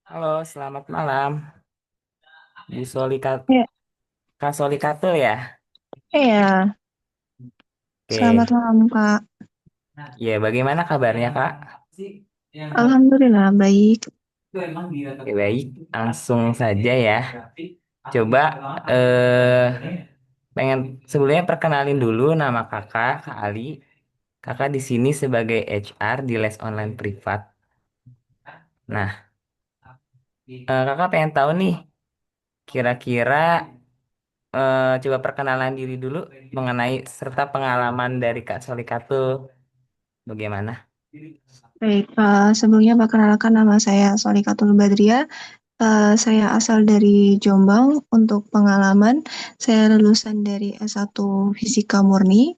Halo, selamat malam. Bu Solika, Ya, Kak Solikatul ya? iya. Selamat Oke. malam, Kak. Ya, bagaimana kabarnya, Kak? Alhamdulillah, baik. Oke, baik. Langsung saja ya. Coba eh pengen sebelumnya perkenalin dulu nama Kakak, Kak Ali. Kakak di sini sebagai HR di les online privat. Nah, Kakak pengen tahu nih, kira-kira coba perkenalan diri dulu mengenai serta pengalaman dari Kak Solikatul. Bagaimana? Baik, sebelumnya perkenalkan nama saya Solikatul Badria. Saya asal dari Jombang. Untuk pengalaman, saya lulusan dari S1 Fisika Murni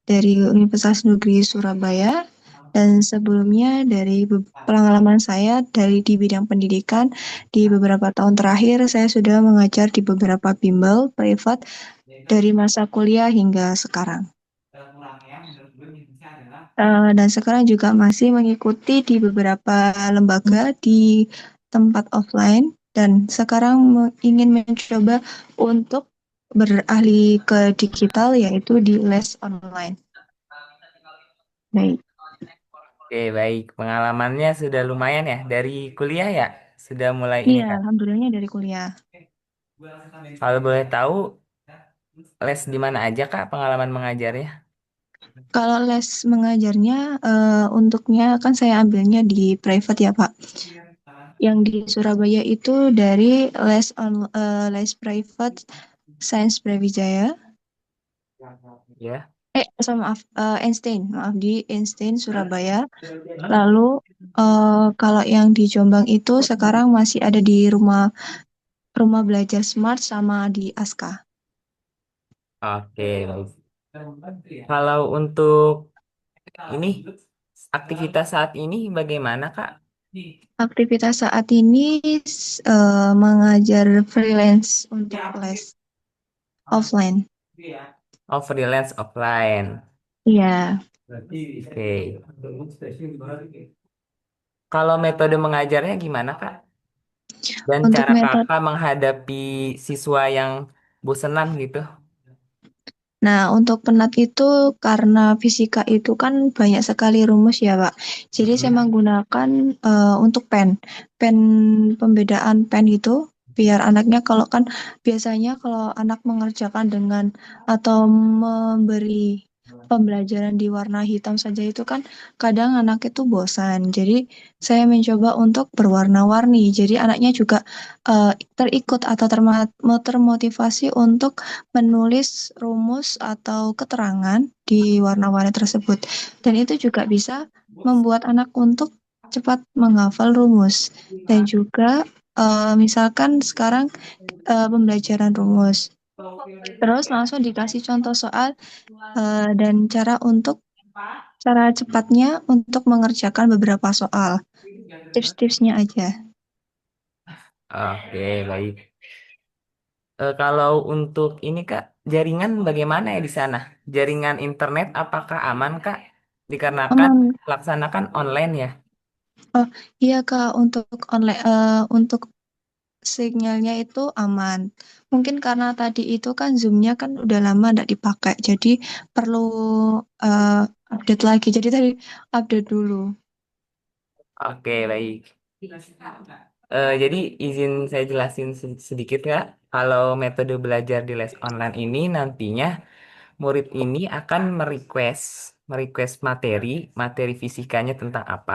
dari Universitas Negeri Surabaya. Dan sebelumnya dari pengalaman saya di bidang pendidikan, di beberapa tahun terakhir saya sudah mengajar di beberapa bimbel privat dari masa kuliah hingga sekarang. Dan sekarang juga masih mengikuti di beberapa lembaga di tempat offline dan sekarang ingin mencoba untuk beralih ke digital yaitu di les online. Baik. Oke, baik. Pengalamannya sudah lumayan ya. Dari kuliah ya, sudah mulai ini Iya, kan. alhamdulillahnya dari kuliah. Kalau boleh tahu, les di mana aja Kak pengalaman mengajarnya? Kalau les mengajarnya, untuknya kan saya ambilnya di private ya Pak. Yang di Surabaya itu dari les private Sains Brawijaya. Ya. Maaf, Einstein, maaf di Einstein Surabaya. Lalu kalau yang di Jombang itu sekarang masih ada di rumah rumah belajar Smart sama di Aska. Oke, baik. Kalau untuk ini aktivitas saat ini bagaimana Kak? Aktivitas saat ini mengajar freelance untuk les offline. Oh, freelance offline. Iya, Oke. Kalau metode mengajarnya gimana Kak? Dan untuk cara metode. Kakak menghadapi siswa yang bosenan gitu? Nah, untuk penat itu karena fisika itu kan banyak sekali rumus ya, Pak. Jadi saya Mm-mm. menggunakan untuk pen pembedaan pen itu biar anaknya kalau kan biasanya kalau anak mengerjakan dengan atau memberi pembelajaran di warna hitam saja itu kan kadang anak itu bosan. Jadi saya mencoba untuk berwarna-warni. Jadi anaknya juga terikut atau termotivasi untuk menulis rumus atau keterangan di warna-warni tersebut. Dan itu juga bisa membuat anak untuk cepat menghafal rumus. Dan juga misalkan sekarang pembelajaran rumus. Terus langsung dikasih contoh soal dan cara cepatnya untuk mengerjakan beberapa soal. Tips-tipsnya aja. Oke, baik. Kalau untuk ini Kak, jaringan bagaimana ya di sana? Jaringan internet apakah aman Kak? Dikarenakan Aman. laksanakan online ya. Oh iya Kak, untuk online untuk sinyalnya itu aman. Mungkin karena tadi itu kan Zoom-nya kan udah lama nggak dipakai, jadi perlu eh, update lagi. Jadi tadi update dulu. Oke, baik. Jadi izin saya jelasin sedikit Kak. Kalau metode belajar di les online ini nantinya murid ini akan merequest materi fisikanya tentang apa.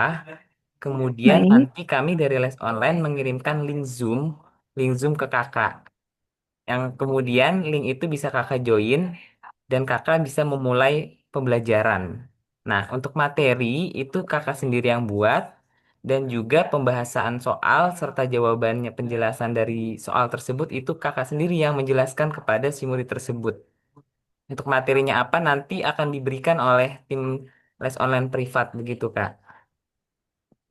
Kemudian Baik. nanti kami dari les online mengirimkan link Zoom ke kakak. Yang kemudian link itu bisa kakak join dan kakak bisa memulai pembelajaran. Nah, untuk materi itu kakak sendiri yang buat dan juga pembahasan soal serta jawabannya penjelasan dari soal tersebut itu kakak sendiri yang menjelaskan kepada si murid tersebut. Untuk materinya apa nanti akan diberikan oleh tim les online privat begitu, Kak.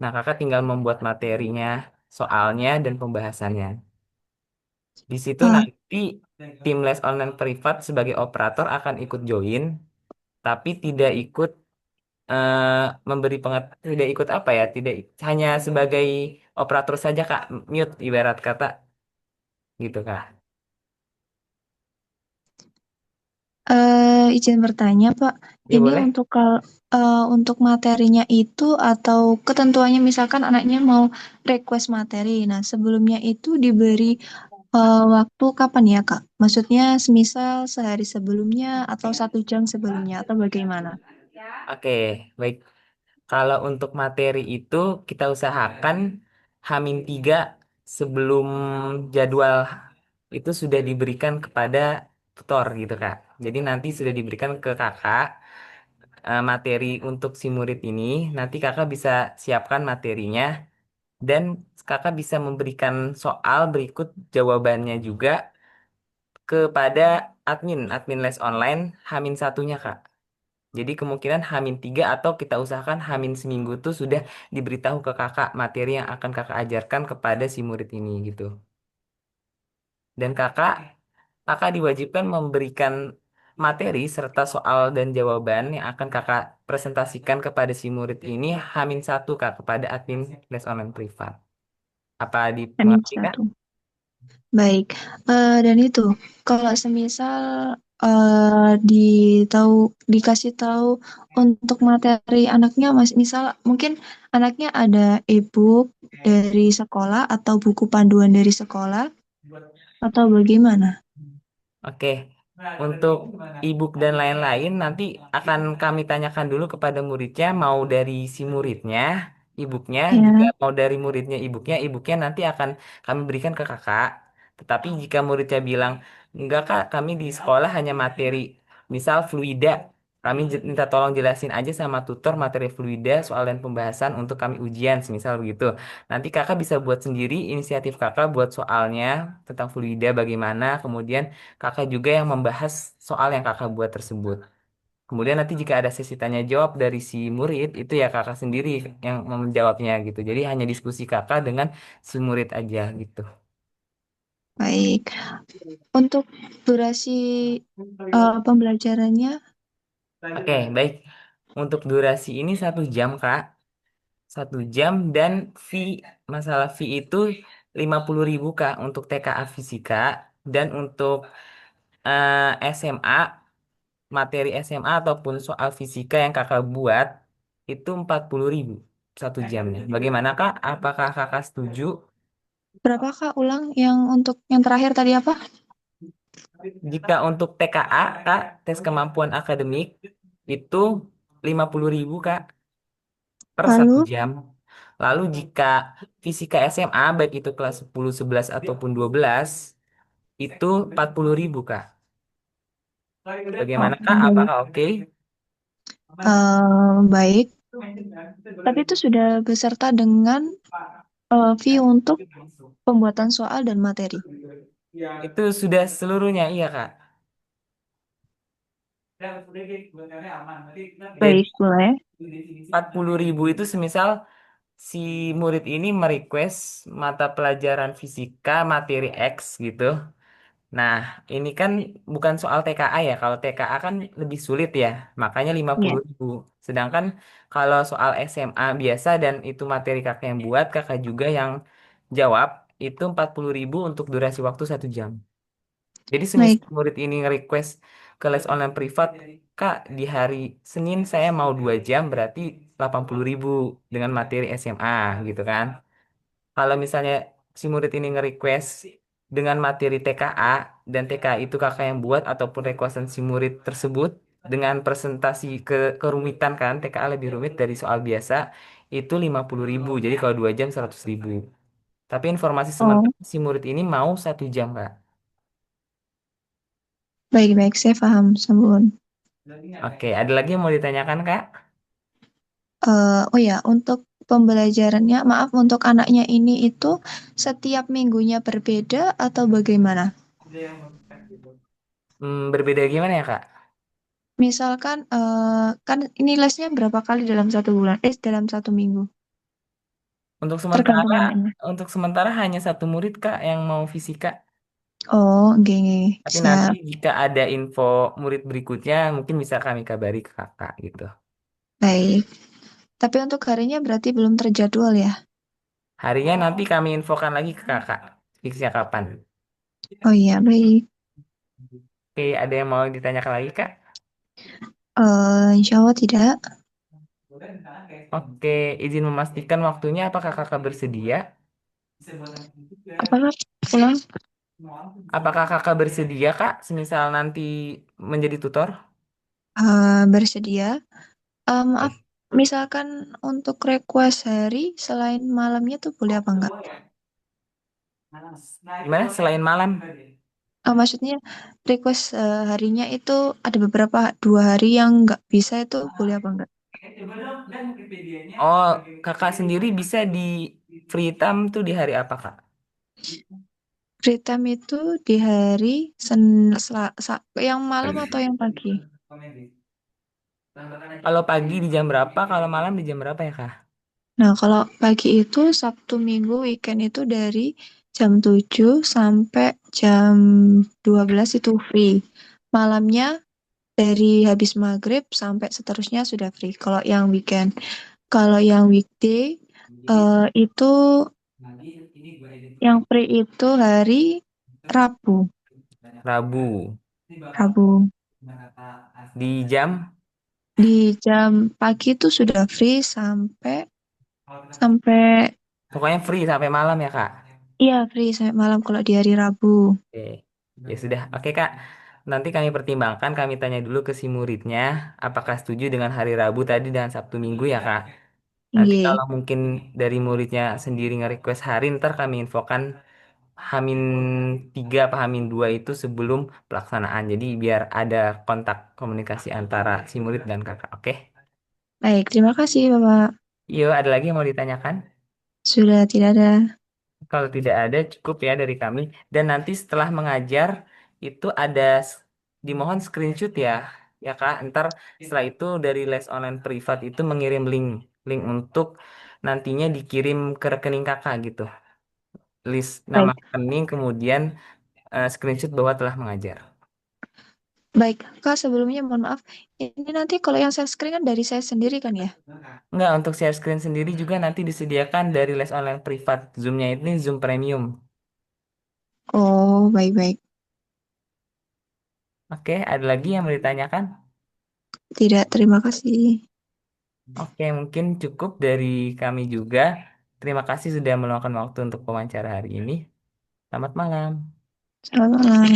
Nah, kakak tinggal membuat materinya, soalnya dan pembahasannya. Di situ Eh, nanti tim les online privat sebagai operator akan ikut join, tapi tidak ikut memberi tidak ikut apa ya, tidak hanya sebagai operator saja Kak, mute ibarat kata gitu Kak. Izin bertanya, Pak. Ya Ini boleh. untuk materinya itu atau ketentuannya misalkan anaknya mau request materi. Nah, sebelumnya itu diberi waktu kapan ya, Kak? Maksudnya semisal sehari sebelumnya atau 1 jam sebelumnya atau bagaimana? Oke, baik. Kalau untuk materi itu kita usahakan H-3 sebelum jadwal itu sudah diberikan kepada tutor gitu Kak. Jadi nanti sudah diberikan ke kakak materi untuk si murid ini. Nanti kakak bisa siapkan materinya dan kakak bisa memberikan soal berikut jawabannya juga kepada admin les online H-1-nya Kak. Jadi kemungkinan H-3 atau kita usahakan H-1 tuh sudah diberitahu ke kakak materi yang akan kakak ajarkan kepada si murid ini gitu. Dan kakak diwajibkan memberikan materi serta soal dan jawaban yang akan kakak presentasikan kepada si murid ini H-1 Kak kepada admin les online privat. Apa Amin dimengerti Kak? satu. Baik. Dan itu kalau semisal dikasih tahu untuk materi anaknya, Mas, misal mungkin anaknya ada e-book dari sekolah atau buku panduan dari sekolah atau bagaimana? Oke, untuk ebook dan lain-lain nanti akan kami tanyakan dulu kepada muridnya mau dari si muridnya ebooknya, jika Ya, mau dari muridnya ebooknya nanti akan kami berikan ke kakak. Tetapi jika muridnya bilang enggak kak, kami di sekolah hanya materi misal fluida, kami minta tolong jelasin aja sama tutor materi fluida soal dan pembahasan untuk kami ujian, semisal begitu. Nanti kakak bisa buat sendiri inisiatif kakak buat soalnya tentang fluida bagaimana, kemudian kakak juga yang membahas soal yang kakak buat tersebut. Kemudian nanti jika ada sesi tanya jawab dari si murid, itu ya kakak sendiri yang menjawabnya gitu. Jadi hanya diskusi kakak dengan si murid aja gitu. baik. Untuk durasi pembelajarannya Oke, baik. Untuk durasi ini 1 jam, Kak. 1 jam dan fee, masalah fee itu 50.000 Kak untuk TKA Fisika dan untuk SMA, materi SMA ataupun soal fisika yang kakak buat itu 40.000 1 jamnya. Bagaimana Kak? Apakah kakak setuju? berapa, Kak? Ulang yang untuk yang terakhir tadi apa? Jika untuk TKA, Kak, tes kemampuan akademik, itu 50.000 Kak per satu Lalu jam. Lalu jika fisika SMA, baik itu kelas 10, 11, ataupun 12, itu 40.000 Kak. oh, Bagaimana Kak? baik. Apakah oke? Baik. Tapi itu sudah beserta dengan fee untuk pembuatan soal dan materi. Itu sudah seluruhnya, iya Kak. Jadi Baik, boleh. 40.000 itu semisal si murid ini merequest mata pelajaran fisika materi X gitu. Nah, ini kan bukan soal TKA ya. Kalau TKA kan lebih sulit ya, makanya lima Ya, puluh ribu. Sedangkan kalau soal SMA biasa dan itu materi kakak yang buat, kakak juga yang jawab, itu 40.000 untuk durasi waktu 1 jam. Jadi baik. semisal murid ini nge-request ke les online privat, Kak, di hari Senin saya mau 2 jam, berarti 80.000 dengan materi SMA gitu kan. Kalau misalnya si murid ini nge-request dengan materi TKA dan TKA itu kakak yang buat ataupun requestan si murid tersebut dengan presentasi kerumitan kan TKA lebih rumit dari soal biasa itu 50.000. Jadi kalau 2 jam 100.000. Tapi informasi Oh, sementara si murid ini mau 1 jam Kak. baik-baik. Saya paham, Sabun. Oke, ada lagi yang mau ditanyakan Kak? Oh ya, untuk pembelajarannya, maaf untuk anaknya ini itu setiap minggunya berbeda atau bagaimana? Berbeda gimana ya Kak? Misalkan, kan ini lesnya berapa kali dalam 1 bulan? Dalam 1 minggu. Untuk sementara, Tergantung anaknya. untuk sementara hanya satu murid Kak yang mau fisika. Oh, oke, Tapi nanti siap. jika ada info murid berikutnya, mungkin bisa kami kabari ke kakak gitu. Baik. Tapi untuk harinya berarti belum terjadwal ya? Harinya nanti kami infokan lagi ke kakak. Fixnya kapan? Oh iya, baik. Oke, ada yang mau ditanyakan lagi, Kak? Insya Allah tidak. Oke, izin memastikan waktunya apakah kakak bersedia? Apakah pulang Apakah kakak bersedia, Kak, semisal nanti menjadi tutor? bersedia? Maaf, Oke. misalkan untuk request hari selain malamnya tuh boleh apa enggak? Gimana? Selain malam? Maksudnya request harinya itu ada beberapa 2 hari yang nggak bisa itu boleh apa enggak? Oh, kakak sendiri bisa di free time tuh di hari apa, Kak? Free time itu di hari yang malam atau yang pagi? Kalau pagi di jam berapa? Kalau malam di jam berapa ya, Kak? Nah, kalau pagi itu Sabtu Minggu weekend itu dari jam 7 sampai jam 12 itu free. Malamnya dari habis maghrib sampai seterusnya sudah free. Kalau yang weekend, kalau yang weekday itu yang free itu hari Rabu. Rabu. Rabu. Di jam? Di jam pagi itu sudah free sampai sampai Pokoknya free sampai malam ya, Kak? iya free sampai malam kalau di hari Rabu. Oke, ya sudah. Oke, Kak. Nanti kami pertimbangkan, kami tanya dulu ke si muridnya, apakah setuju dengan hari Rabu tadi dan Sabtu Minggu ya, Kak? Nanti Iya. kalau mungkin dari muridnya sendiri nge-request hari, ntar kami infokan Hamin 3 apa Hamin 2 itu sebelum pelaksanaan. Jadi biar ada kontak komunikasi antara si murid dan kakak. Oke? Baik, terima kasih Bapak. Yuk, ada lagi yang mau ditanyakan? Sudah tidak ada. Kalau tidak ada, cukup ya dari kami. Dan nanti setelah mengajar, itu ada dimohon screenshot ya. Ya Kak, ntar setelah itu dari les online privat itu mengirim link. Link untuk nantinya dikirim ke rekening kakak gitu. List nama Baik. rekening, kemudian screenshot bahwa telah mengajar. Baik, Kak, sebelumnya mohon maaf. Ini nanti kalau yang saya screen kan dari saya sendiri kan ya? Enggak, untuk share screen sendiri juga nanti disediakan dari les online privat. Zoom-nya ini Zoom Premium. Oh, baik-baik. Oke, ada lagi yang mau ditanyakan? Tidak, terima kasih. Oke, mungkin cukup dari kami juga. Terima kasih sudah meluangkan waktu untuk wawancara hari ini. Selamat malam. Selamat malam.